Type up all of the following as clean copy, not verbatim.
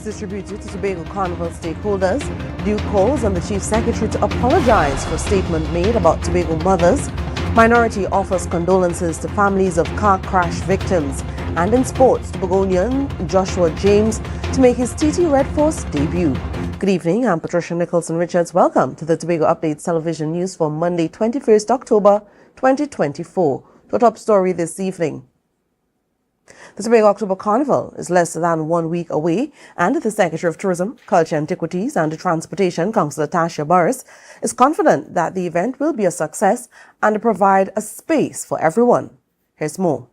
checks distributed to Tobago Carnival stakeholders. Duke calls on the Chief Secretary to apologize for a statement made about Tobago mothers. Minority offers condolences to families of car crash victims. And in sports, Tobagonian Joshua James to make his TT Red Force debut. Good evening, I'm Patricia Nicholson-Richards. Welcome to the Tobago Updates television news for Monday, 21st October 2024. To our top story this evening. The Tobago October Carnival is less than 1 week away, and the Secretary of Tourism, Culture, Antiquities and Transportation, Councillor Tasha Burris, is confident that the event will be a success and provide a space for everyone. Here's more.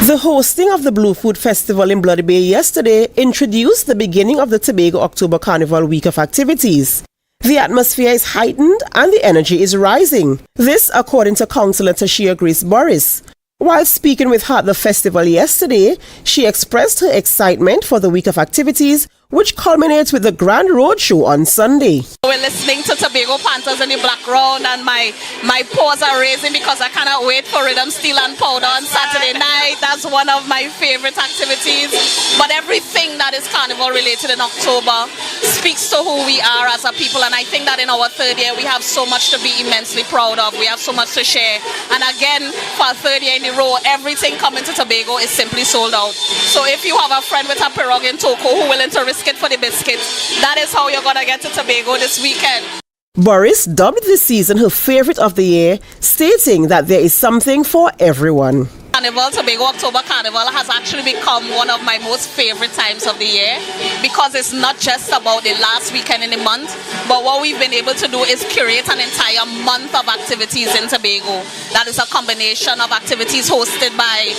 The hosting of the Blue Food Festival in Bloody Bay yesterday introduced the beginning of the Tobago October Carnival week of activities. The atmosphere is heightened and the energy is rising. This according to Councillor Tasha Grace Burris. While speaking with her at the festival yesterday, she expressed her excitement for the week of activities, which culminates with the Grand Road Show on Sunday. We're listening to Tobago Panthers in the background, and my paws are raising because I cannot wait for Rhythm, Steel and Powder on Saturday night. That's one of my favorite activities. But everything that is carnival related in October speaks to who we are as a people, and I think that in our third year we have so much to be immensely proud of. We have so much to share, and again, for a third year in a row, everything coming to Tobago is simply sold out. So if you have a friend with a pirogue in Toko who willing to risk it for the biscuits, that is how you're gonna get to Tobago this weekend. Burris dubbed this season her favorite of the year, stating that there is something for everyone. Carnival, Tobago October Carnival has actually become one of my most favorite times of the year because it's not just about the last weekend in the month, but what we've been able to do is curate an entire month of activities in Tobago. That is a combination of activities hosted by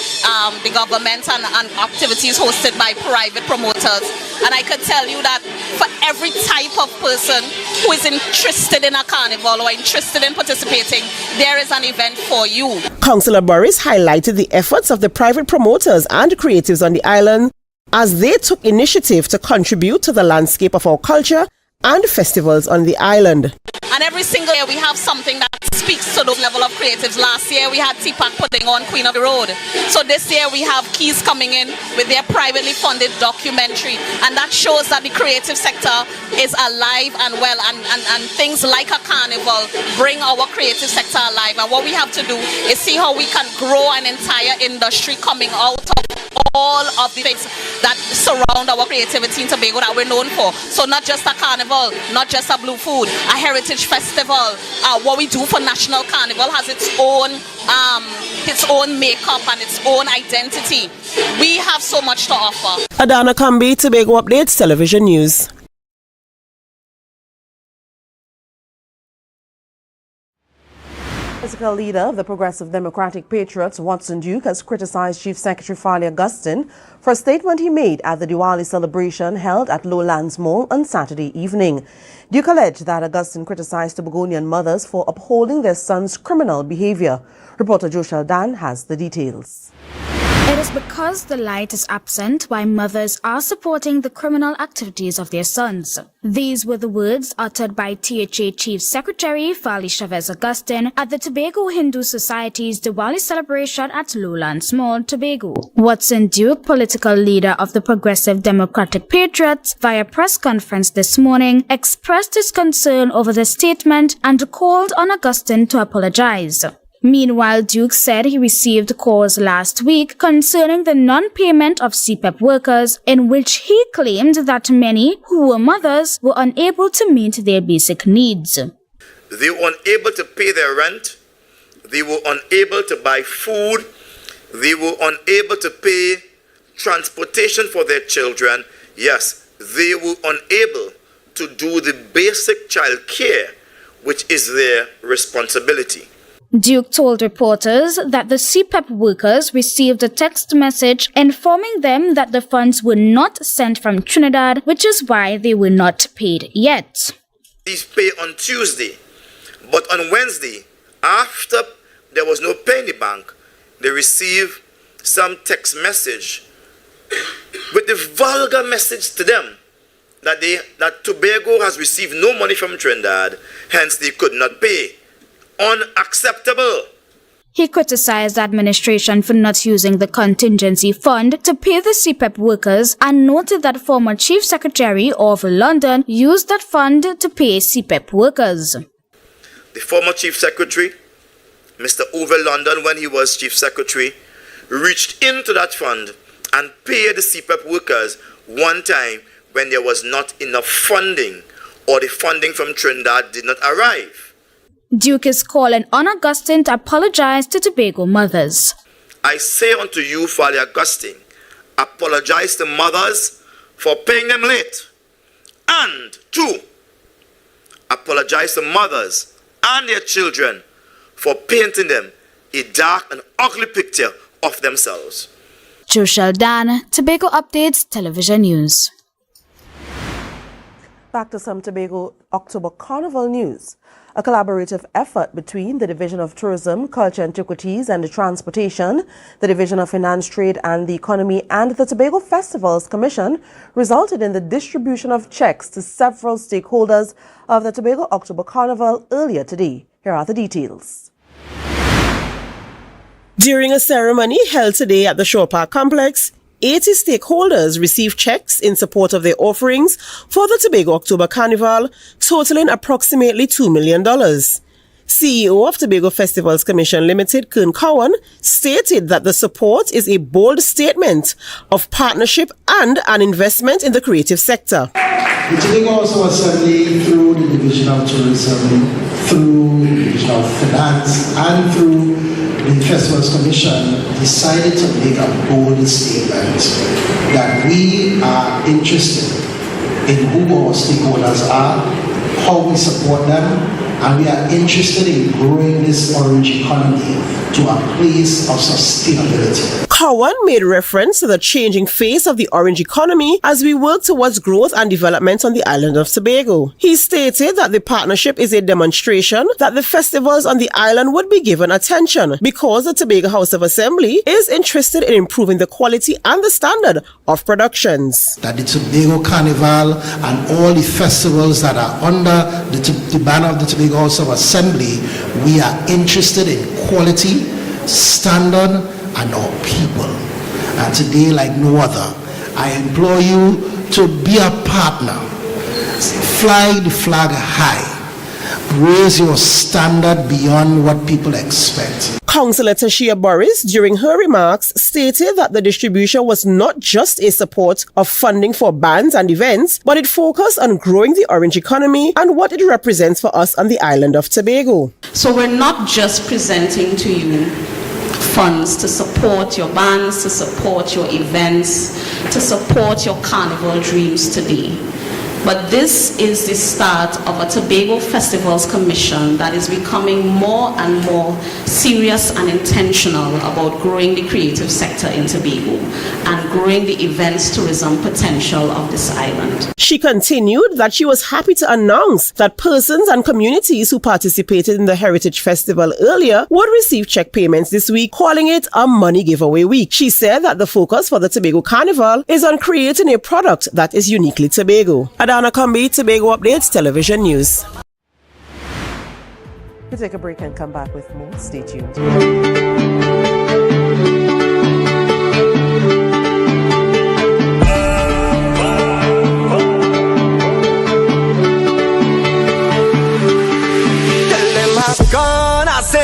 the government and activities hosted by private promoters. And I could tell you that for every type of person who is interested in a carnival or interested in participating, there is an event for you. Councillor Burris highlighted the efforts of the private promoters and creatives on the island as they took initiative to contribute to the landscape of our culture and festivals on the island. And every single year we have something that speaks to those level of creatives. Last year we had TPAC putting on Queen of the Road. So this year we have Keys coming in with their privately funded documentary. And that shows that the creative sector is alive and well. And things like a carnival bring our creative sector alive. And what we have to do is see how we can grow an entire industry coming out of all of the things that surround our creativity in Tobago that we're known for. So not just a carnival, not just a blue food, a heritage festival. What we do for National Carnival has its own makeup and its own identity. We have so much to offer. Adana Kambi, Tobago Updates Television News. Political leader of the Progressive Democratic Patriots, Watson Duke, has criticized Chief Secretary Farley Augustine for a statement he made at the Diwali celebration held at Lowlands Mall on Saturday evening. Duke alleged that Augustine criticized Tobagonian mothers for upholding their sons' criminal behavior. Reporter Joshua Dan has the details. It is because the light is absent why mothers are supporting the criminal activities of their sons. These were the words uttered by THA Chief Secretary Farley Chavez Augustine at the Tobago Hindu Society's Diwali celebration at Lowlands Mall, Tobago. Watson Duke, political leader of the Progressive Democratic Patriots, via press conference this morning, expressed his concern over the statement and called on Augustine to apologize. Meanwhile, Duke said he received calls last week concerning the non-payment of CPEP workers, in which he claimed that many who were mothers were unable to meet their basic needs. They were unable to pay their rent, they were unable to buy food, they were unable to pay transportation for their children. Yes, they were unable to do the basic child care, which is their responsibility. Duke told reporters that the CPEP workers received a text message informing them that the funds were not sent from Trinidad, which is why they were not paid yet. These pay on Tuesday, but on Wednesday, after there was no pay in the bank, they received some text message with the vulgar message to them that Tobago has received no money from Trinidad, hence they could not pay. Unacceptable. He criticized the administration for not using the contingency fund to pay the CPEP workers and noted that former Chief Secretary of London used that fund to pay CPEP workers. The former Chief Secretary, Mr. Uwe London, when he was Chief Secretary, reached into that fund and paid the CPEP workers one time when there was not enough funding or the funding from Trinidad did not arrive. Duke is calling on Augustine to apologize to Tobago mothers. I say unto you, Father Augustine, apologize to mothers for paying them late. And two, apologize to mothers and their children for painting them a dark and ugly picture of themselves. Joshel Dan, Tobago Updates Television News. Back to some Tobago October Carnival news. A collaborative effort between the Division of Tourism, Culture, Antiquities and Transportation, the Division of Finance, Trade and the Economy and the Tobago Festivals Commission resulted in the distribution of checks to several stakeholders of the Tobago October Carnival earlier today. Here are the details. During a ceremony held today at the Shore Park Complex, 80 stakeholders received checks in support of their offerings for the Tobago October Carnival, totaling approximately $2 million. CEO of Tobago Festivals Commission Limited, Kern Cowan, stated that the support is a bold statement of partnership and an investment in the creative sector. The Tobago Assembly, through the Division of Tourism, through the Division of Finance, and through the Festivals Commission, decided to make a bold statement that we are interested in who our stakeholders are, how we support them, and we are interested in growing this orange economy to a place of sustainability. Cowan made reference to the changing face of the orange economy as we work towards growth and development on the island of Tobago. He stated that the partnership is a demonstration that the festivals on the island would be given attention because the Tobago House of Assembly is interested in improving the quality and the standard of productions. That the Tobago Carnival and all the festivals that are under the banner of the Tobago House of Assembly, we are interested in quality, standard, and our people. And today, like no other, I implore you to be a partner. Fly the flag high. Raise your standard beyond what people expect. Councillor Tashia Boris, during her remarks, stated that the distribution was not just a support of funding for bands and events, but it focused on growing the orange economy and what it represents for us on the island of Tobago. So we're not just presenting to you funds to support your bands, to support your events, to support your carnival dreams today. But this is the start of a Tobago Festivals Commission that is becoming more and more serious and intentional about growing the creative sector in Tobago and growing the events tourism potential of this island. She continued that she was happy to announce that persons and communities who participated in the Heritage Festival earlier would receive check payments this week, calling it a money giveaway week. She said that the focus for the Tobago Carnival is on creating a product that is uniquely Tobago. Adana Kambi, Tobago Updates Television News. We'll take a break and come back with more. Stay tuned.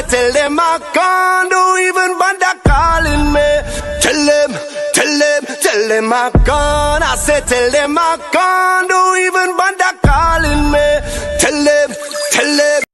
Tell them I can't do even bother calling me. Tell them I can't. I said tell them I can't do even bother calling me. Tell them.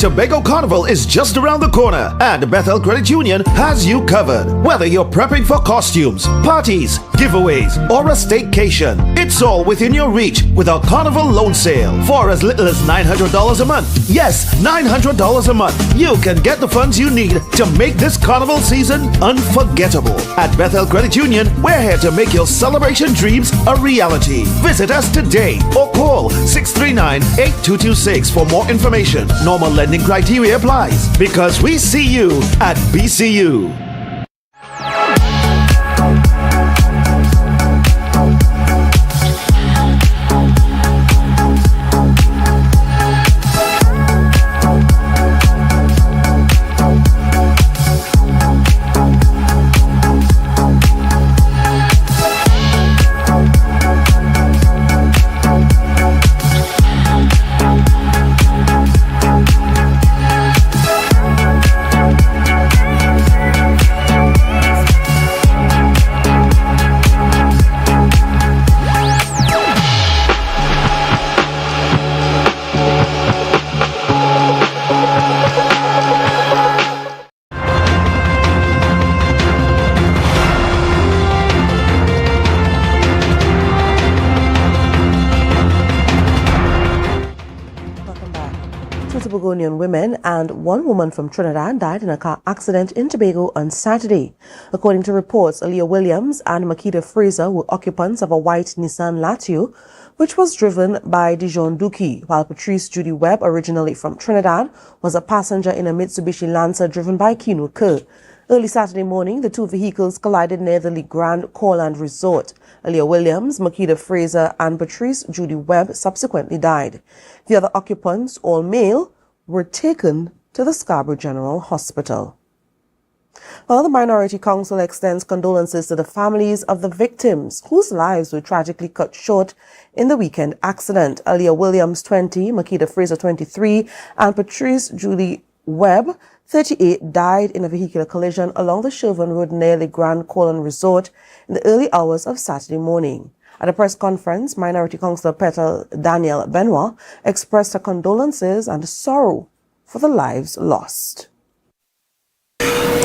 Tobago Carnival is just around the corner and Bethel Credit Union has you covered. Whether you're prepping for costumes, parties, giveaways, or a staycation. It's all within your reach with our Carnival loan sale. For as little as $900 a month. Yes, $900 a month. You can get the funds you need to make this Carnival season unforgettable. At Bethel Credit Union, we're here to make your celebration dreams a reality. Visit us today or call 639-8226 for more information. Normal lending criteria applies because we see you at BCU. Tobagonian women and one woman from Trinidad died in a car accident in Tobago on Saturday. According to reports, Aaliyah Williams and Makita Fraser were occupants of a white Nissan Latio, which was driven by Dijon Duki, while Patrice Judy Webb, originally from Trinidad, was a passenger in a Mitsubishi Lancer driven by Kino Kerr. Early Saturday morning, the two vehicles collided near the Le Grand Corland Resort. Aaliyah Williams, Makita Fraser, and Patrice Judy Webb subsequently died. The other occupants, all male, were taken to the Scarborough General Hospital. Well, the Minority Council extends condolences to the families of the victims whose lives were tragically cut short in the weekend accident. Aaliyah Williams, 20, Makita Fraser, 23, and Patrice Judy Webb, 38, died in a vehicular collision along the Sherburne Road near the Grand Corland Resort in the early hours of Saturday morning. At a press conference, Minority Councillor Petal Daniel Benoit expressed her condolences and sorrow for the lives lost.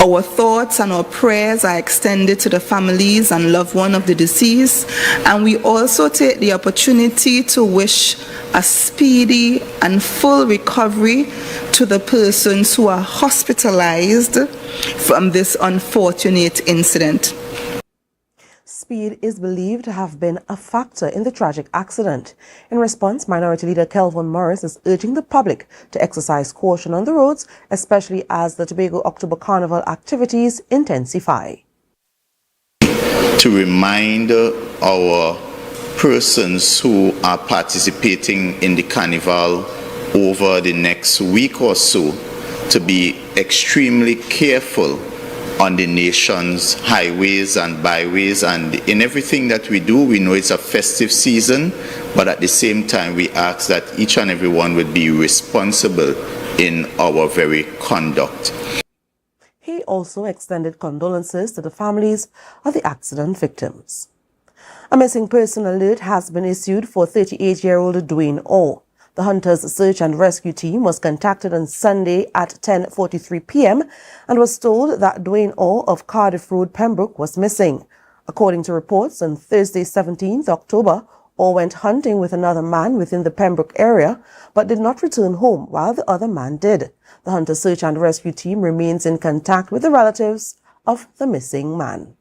Our thoughts and our prayers are extended to the families and loved ones of the deceased, and we also take the opportunity to wish a speedy and full recovery to the persons who are hospitalized from this unfortunate incident. Speed is believed to have been a factor in the tragic accident. In response, Minority Leader Kelvin Morris is urging the public to exercise caution on the roads, especially as the Tobago October Carnival activities intensify. To remind our persons who are participating in the Carnival over the next week or so to be extremely careful on the nation's highways and byways, and in everything that we do. We know it's a festive season, but at the same time we ask that each and every one would be responsible in our very conduct. He also extended condolences to the families of the accident victims. A missing person alert has been issued for 38-year-old Dwayne Orr. The Hunters Search and Rescue Team was contacted on Sunday at 10:43 p.m. and was told that Dwayne Orr of Cardiff Road, Pembroke, was missing. According to reports, on Thursday, 17th October, Orr went hunting with another man within the Pembroke area, but did not return home while the other man did. The Hunters Search and Rescue Team remains in contact with the relatives of the missing man.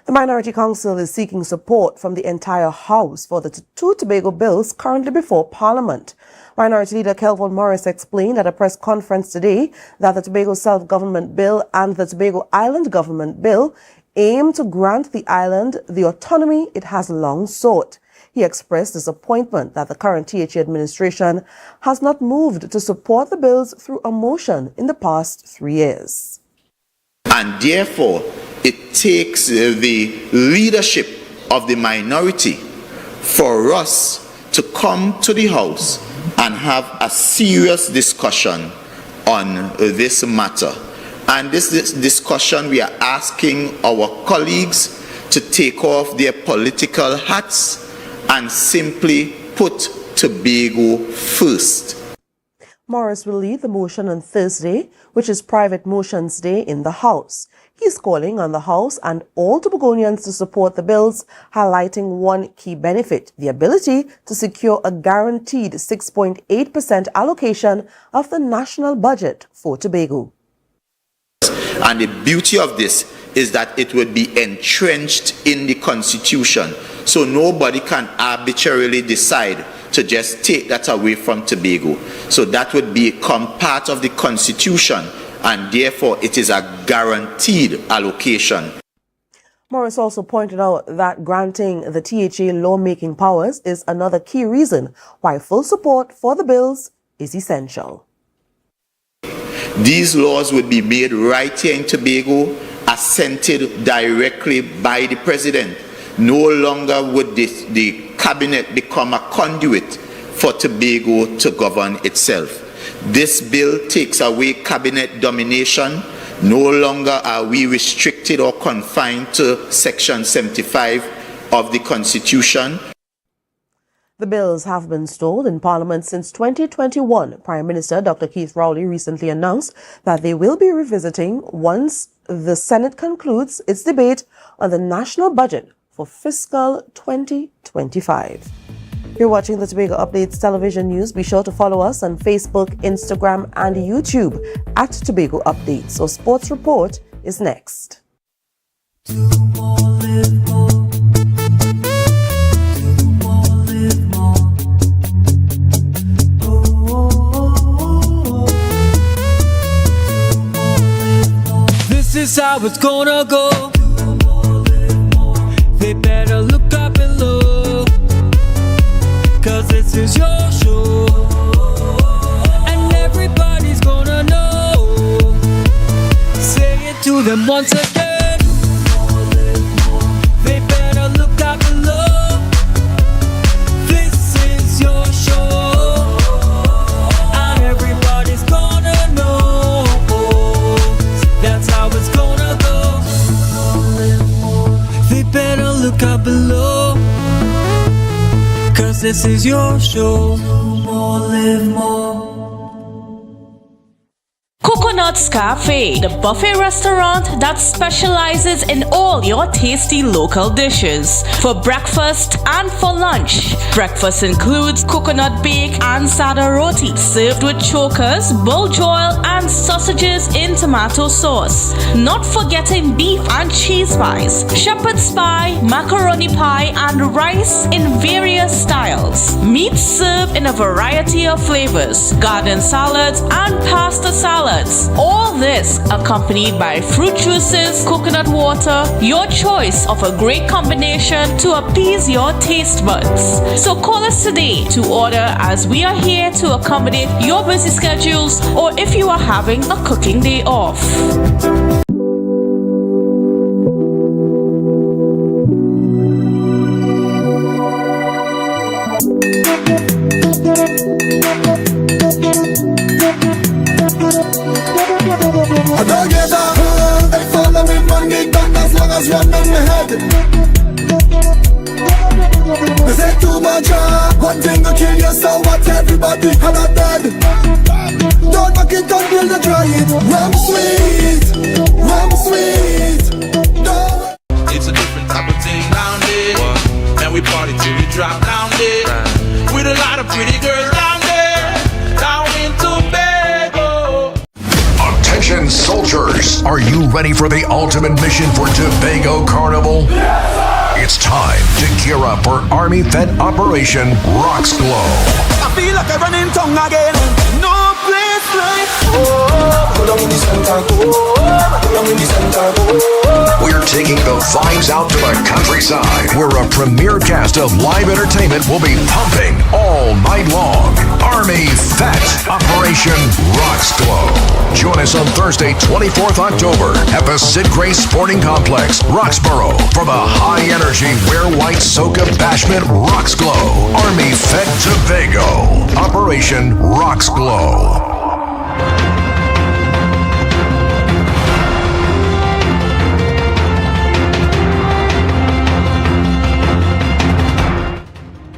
The Minority Council is seeking support from the entire House for the two Tobago bills currently before Parliament. Minority Leader Kelvin Morris explained at a press conference today that the Tobago Self-Government Bill and the Tobago Island Government Bill aim to grant the island the autonomy it has long sought. He expressed disappointment that the current THA administration has not moved to support the bills through a motion in the past 3 years. And therefore, it takes the leadership of the minority for us to come to the House and have a serious discussion on this matter. And this discussion, we are asking our colleagues to take off their political hats and simply put Tobago first. Morris will lead the motion on Thursday, which is Private Motions Day in the House. He's calling on the House and all Tobagonians to support the bills, highlighting one key benefit, the ability to secure a guaranteed 6.8% allocation of the national budget for Tobago. And the beauty of this is that it would be entrenched in the Constitution, so nobody can arbitrarily decide to just take that away from Tobago. So that would become part of the Constitution, and therefore it is a guaranteed allocation. Morris also pointed out that granting the THA lawmaking powers is another key reason why full support for the bills is essential. These laws would be made right here in Tobago, assented directly by the President. No longer would the Cabinet become a conduit for Tobago to govern itself. This bill takes away Cabinet domination. No longer are we restricted or confined to Section 75 of the Constitution. The bills have been stalled in Parliament since 2021. Prime Minister Dr. Keith Rowley recently announced that they will be revisiting once the Senate concludes its debate on the national budget for fiscal 2025. You're watching the Tobago Updates television news. Be sure to follow us on Facebook, Instagram, and YouTube at Tobago Updates. So Sports Report is next. This is how it's gonna go. They better look up below, 'cause this is your show, and everybody's gonna know. Say it to them once again. They better look up below. This is your show, and everybody's gonna know. That's how it's gonna go. They better look up below, 'cause this is your show. Live more. Coconut's Cafe, the buffet restaurant that specializes in all your tasty local dishes. For breakfast and for lunch. Breakfast includes coconut bake and sada roti, served with chokers, bull joil, and sausages in tomato sauce. Not forgetting beef and cheese pies, shepherd's pie, macaroni pie, and rice in various styles. Meat served in a variety of flavors, garden salads, and pasta salads. All this accompanied by fruit juices, coconut water, your choice of a great combination to appease your taste buds. So call us today to order, as we are here to accommodate your busy schedules, or if you are having a cooking day off. I don't get that. They follow me money back as long as one on my head. They say too much, one thing to kill you, so what everybody kinda dead. Don't knock it until you try it. Rum sweet, rum sweet. It's a different type of thing down there, and we party till we drop down there, with a lot of pretty girls down there, down in Tobago. Attention soldiers, are you ready for the ultimate mission for Tobago Carnival? It's time to gear up for Army-fed Operation Rocks Glow. I feel like I'm running tongue again. No place like home. Hold on in the center. Hold on in the center. We're taking the vibes out to the countryside, where a premier cast of live entertainment will be pumping all night long. Army Fed Operation Rocks Glow. Join us on Thursday, 24th October at the Sid Grace Sporting Complex, Roxborough, for the high-energy Wear White Soca Bashment Rocks Glow. Army Fed Tobago. Operation Rocks Glow.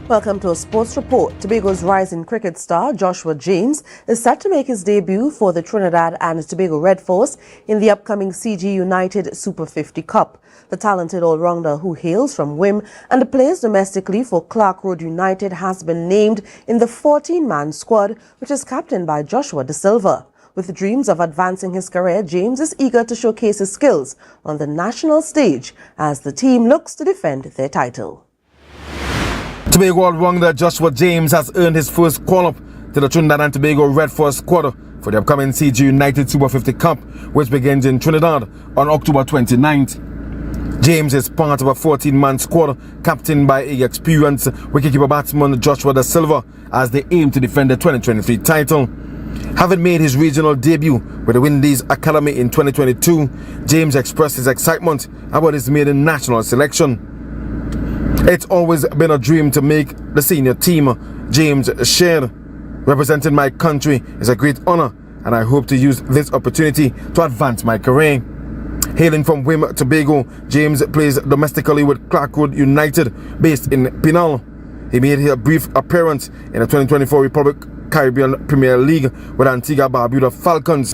Welcome to a sports report. Tobago's rising cricket star Joshua James is set to make his debut for the Trinidad and Tobago Red Force in the upcoming CG United Super 50 Cup. The talented all-rounder who hails from Wim and plays domestically for Clark Road United has been named in the 14-man squad, which is captained by Joshua De Silva. With dreams of advancing his career, James is eager to showcase his skills on the national stage as the team looks to defend their title. Tobago all-rounder Joshua James has earned his first call-up to the Trinidad and Tobago Red Force squad for the upcoming CG United Super 50 Cup, which begins in Trinidad on October 29th. James is part of a 14-man squad captained by experienced wicketkeeper batsman Joshua De Silva as they aim to defend the 2023 title. Having made his regional debut with the Windies Academy in 2022, James expressed his excitement about his maiden national selection. It's always been a dream to make the senior team, James shared. Representing my country is a great honor, and I hope to use this opportunity to advance my career. Hailing from Wim, Tobago, James plays domestically with Clark Road United based in Pinal. He made a brief appearance in the 2024 Republic Caribbean Premier League with Antigua Barbuda Falcons.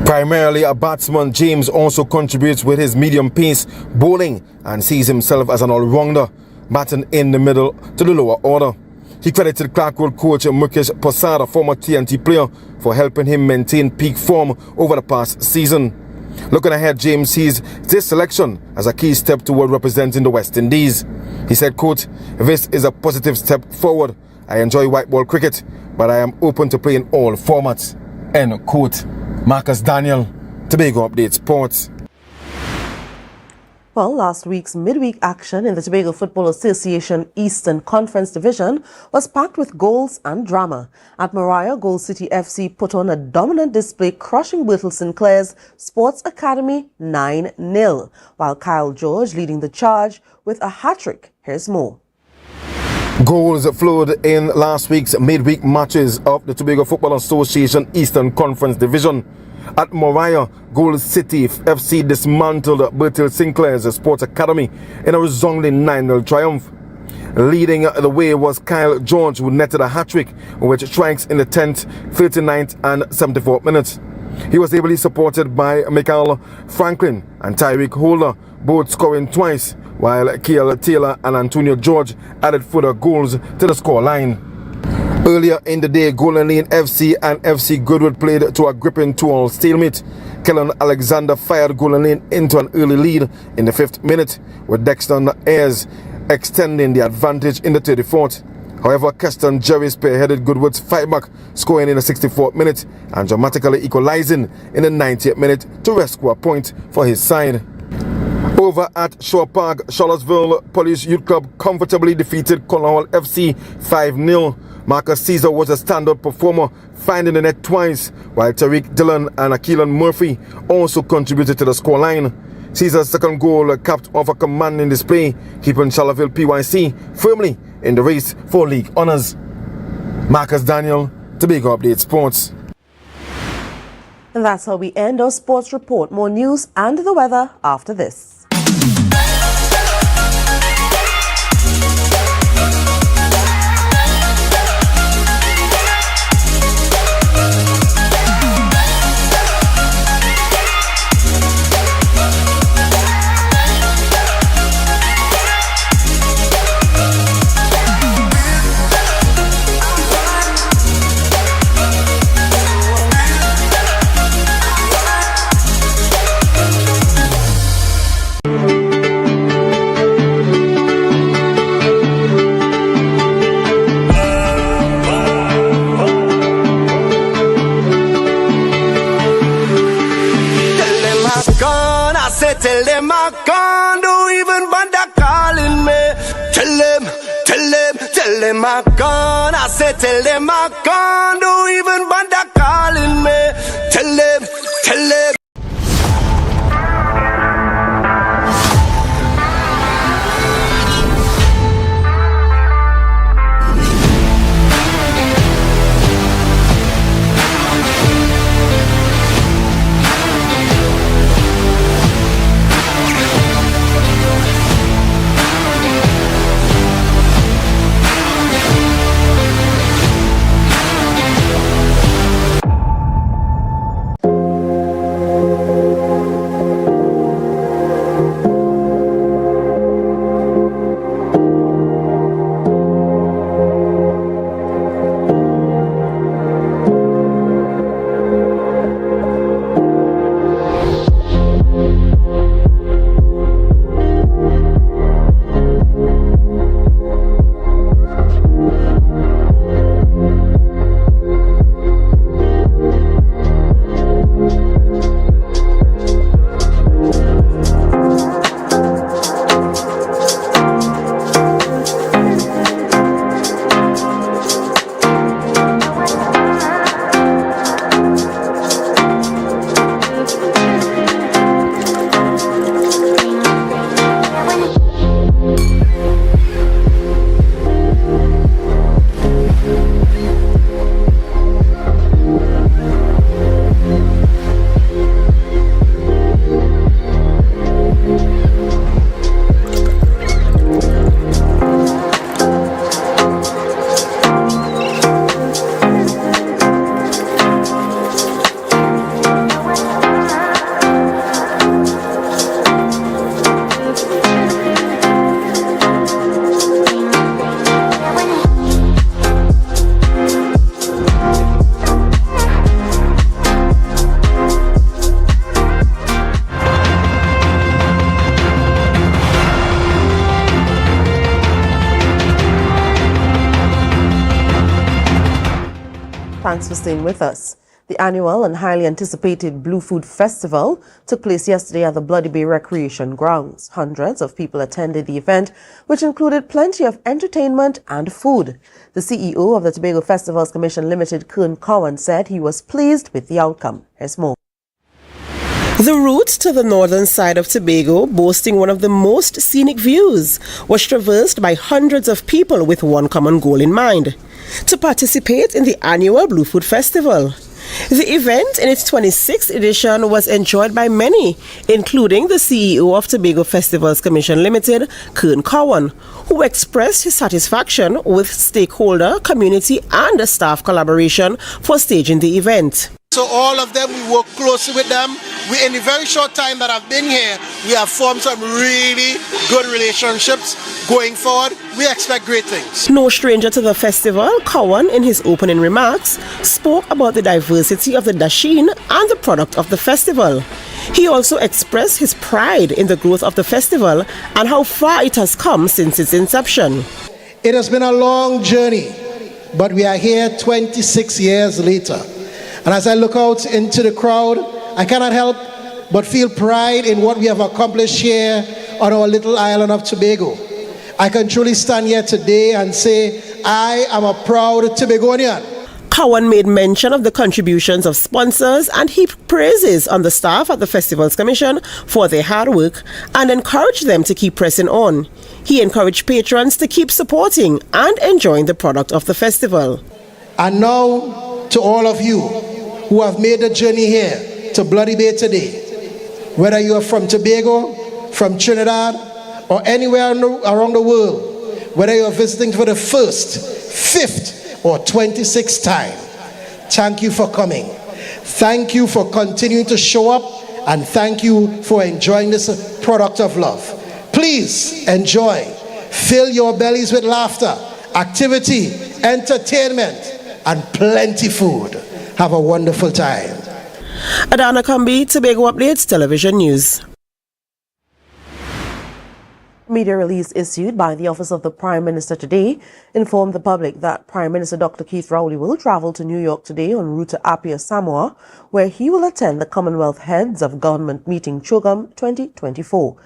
Primarily a batsman, James also contributes with his medium pace bowling and sees himself as an all-rounder, batting in the middle to the lower order. He credited Clark Road coach Mukesh Prasad, a former TNT player, for helping him maintain peak form over the past season. Looking ahead, James sees this selection as a key step toward representing the West Indies. He said, quote, "This is a positive step forward. I enjoy white ball cricket, but I am open to playing all formats." End quote. Marcus Daniel, Tobago Update Sports. Well, last week's midweek action in the Tobago Football Association Eastern Conference Division was packed with goals and drama. At Mariah, Gold City FC put on a dominant display, crushing Whittle Sinclair's Sports Academy 9-0, while Kyle George leading the charge with a hat-trick. Here's more. Goals flowed in last week's midweek matches of the Tobago Football Association Eastern Conference Division. At Moriah, Gold City FC dismantled Bertil Sinclair's Sports Academy in a resounding 9-0 triumph. Leading the way was Kyle George, who netted a hat-trick, which strikes in the 10th, 39th and 74th minutes. He was ably supported by Michael Franklin and Tyreek Holder, both scoring twice, while Kiel Taylor and Antonio George added further goals to the scoreline. Earlier in the day, Golden Lane FC and FC Goodwood played to a gripping 2-all stalemate. Kellen Alexander fired Golden Lane into an early lead in the 5th minute, with Dexter Ayres extending the advantage in the 34th. However, Keston Jerry spearheaded Goodwood's fight-back, scoring in the 64th minute and dramatically equalizing in the 90th minute to rescue a point for his side. Over at Shore Park, Charlottesville Police Youth Club comfortably defeated Cornwall FC 5-0. Marcus Caesar was a standout performer, finding the net twice, while Tariq Dillon and Akeelan Murphy also contributed to the scoreline. Caesar's second goal capped off a commanding display, keeping Charlottesville PYC firmly in the race for league honours. Marcus Daniel, Tobago Update Sports. And that's how we end our sports report. More news and the weather after this. Tell them I can't do even bother calling me. Tell them I can't. I said tell them I can't do even bother calling me. Tell them. Thanks for staying with us. The annual and highly anticipated Blue Food Festival took place yesterday at the Bloody Bay Recreation Grounds. Hundreds of people attended the event, which included plenty of entertainment and food. The CEO of the Tobago Festivals Commission Limited, Kern Cowan, said he was pleased with the outcome. Here's more. The route to the northern side of Tobago, boasting one of the most scenic views, was traversed by hundreds of people with one common goal in mind: to participate in the annual Blue Food Festival. The event, in its 26th edition, was enjoyed by many, including the CEO of Tobago Festivals Commission Limited, Kern Cowan, who expressed his satisfaction with stakeholder, community and staff collaboration for staging the event. So all of them, we work closely with them. In the very short time that I've been here, we have formed some really good relationships going forward. We expect great things. No stranger to the festival, Cowan, in his opening remarks, spoke about the diversity of the Dasheen and the product of the festival. He also expressed his pride in the growth of the festival and how far it has come since its inception. It has been a long journey, but we are here 26 years later. And as I look out into the crowd, I cannot help but feel pride in what we have accomplished here on our little island of Tobago. I can truly stand here today and say, I am a proud Tobagonian. Cowan made mention of the contributions of sponsors and heaped praises on the staff at the Festivals Commission for their hard work and encouraged them to keep pressing on. He encouraged patrons to keep supporting and enjoying the product of the festival. And now, to all of you who have made the journey here to Bloody Bay today, whether you are from Tobago, from Trinidad, or anywhere around the world, whether you are visiting for the first, 5th, or 26th time, thank you for coming. Thank you for continuing to show up, and thank you for enjoying this product of love. Please enjoy. Fill your bellies with laughter, activity, entertainment, and plenty food. Have a wonderful time. Adana Kambi, Tobago Updates Television News. Media release issued by the Office of the Prime Minister today informed the public that Prime Minister Dr. Keith Rowley will travel to New York today en route to Apia, Samoa, where he will attend the Commonwealth Heads of Government meeting CHOGM 2024.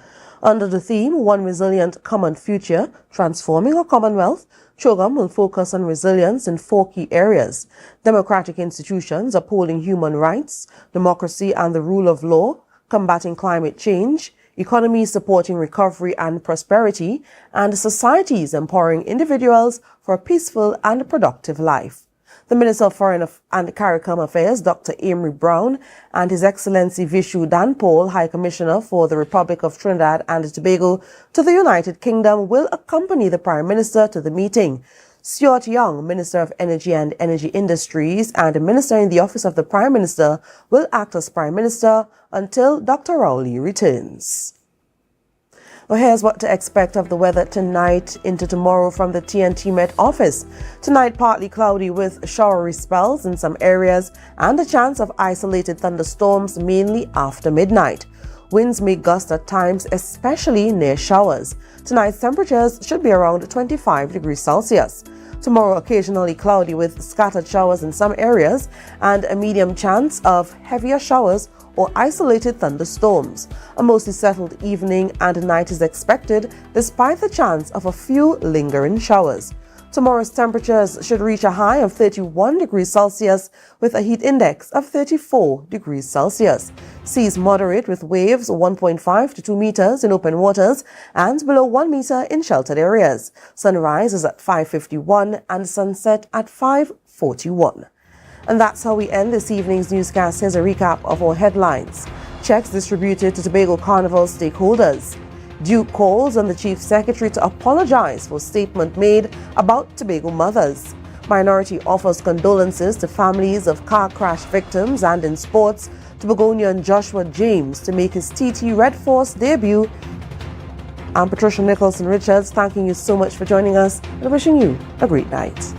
Under the theme, One Resilient Common Future, Transforming Our Commonwealth, CHOGM will focus on resilience in 4 key areas: democratic institutions upholding human rights, democracy and the rule of law, combating climate change, economy supporting recovery and prosperity, and societies empowering individuals for a peaceful and productive life. The Minister of Foreign and CARICOM Affairs, Dr. Amory Brown, and His Excellency Vishu Danpal, High Commissioner for the Republic of Trinidad and Tobago to the United Kingdom, will accompany the Prime Minister to the meeting. Stuart Young, Minister of Energy and Energy Industries and Minister in the Office of the Prime Minister, will act as Prime Minister until Dr. Rowley returns. Well, here's what to expect of the weather tonight into tomorrow from the TNT Met office. Tonight, partly cloudy with showery spells in some areas and a chance of isolated thunderstorms mainly after midnight. Winds may gust at times, especially near showers. Tonight's temperatures should be around 25 degrees Celsius. Tomorrow, occasionally cloudy with scattered showers in some areas and a medium chance of heavier showers or isolated thunderstorms. A mostly settled evening and night is expected despite the chance of a few lingering showers. Tomorrow's temperatures should reach a high of 31 degrees Celsius with a heat index of 34 degrees Celsius. Seas moderate with waves 1.5 to 2 meters in open waters and below 1 meter in sheltered areas. Sunrise is at 5:51 and sunset at 5:41. And that's how we end this evening's newscast. Here's a recap of our headlines. Checks distributed to Tobago Carnival stakeholders. Duke calls on the Chief Secretary to apologize for statement made about Tobago mothers. Minority offers condolences to families of car crash victims. And in sports, Tobagonian Joshua James to make his TT Red Force debut. I'm Patricia Nicholson Richards, thanking you so much for joining us and wishing you a great night.